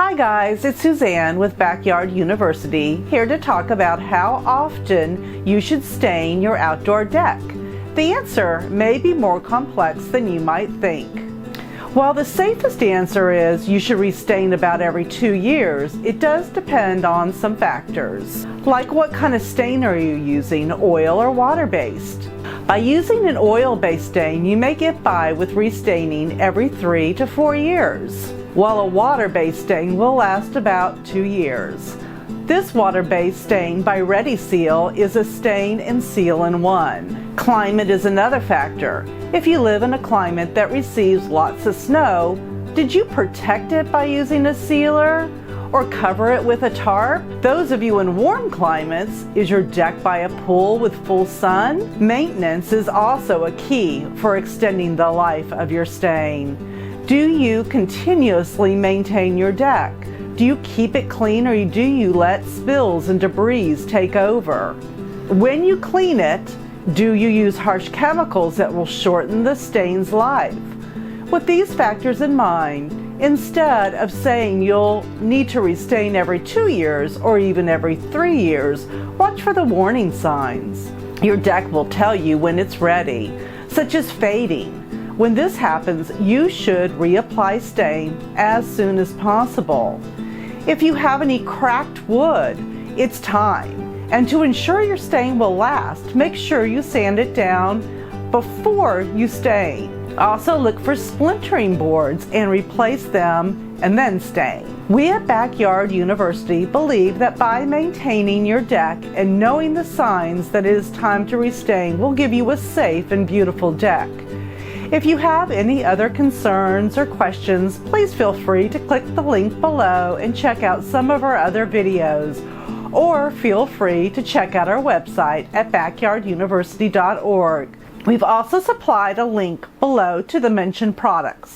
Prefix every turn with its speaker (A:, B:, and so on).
A: Hi guys, it's Suzanne with Backyard University, here to talk about how often you should stain your outdoor deck. The answer may be more complex than you might think. While the safest answer is you should restain about every 2 years, it does depend on some factors, like what kind of stain are you using, oil or water-based. By using an oil-based stain, you may get by with restaining every 3 to 4 years, while a water-based stain will last about 2 years. This water-based stain by Ready Seal is a stain and seal in one. Climate is another factor. If you live in a climate that receives lots of snow, did you protect it by using a sealer? Or cover it with a tarp? Those of you in warm climates, is your deck by a pool with full sun? Maintenance is also a key for extending the life of your stain. Do you continuously maintain your deck? Do you keep it clean, or do you let spills and debris take over? When you clean it, do you use harsh chemicals that will shorten the stain's life? With these factors in mind, instead of saying you'll need to restain every 2 years or even every 3 years, watch for the warning signs. Your deck will tell you when it's ready, such as fading. When this happens, you should reapply stain as soon as possible. If you have any cracked wood, it's time. And to ensure your stain will last, make sure you sand it down before you stain. Also look for splintering boards and replace them and then stain. We at Backyard University believe that by maintaining your deck and knowing the signs that it is time to restain will give you a safe and beautiful deck. If you have any other concerns or questions, please feel free to click the link below and check out some of our other videos, or feel free to check out our website at backyarduniversity.org. We've also supplied a link below to the mentioned products.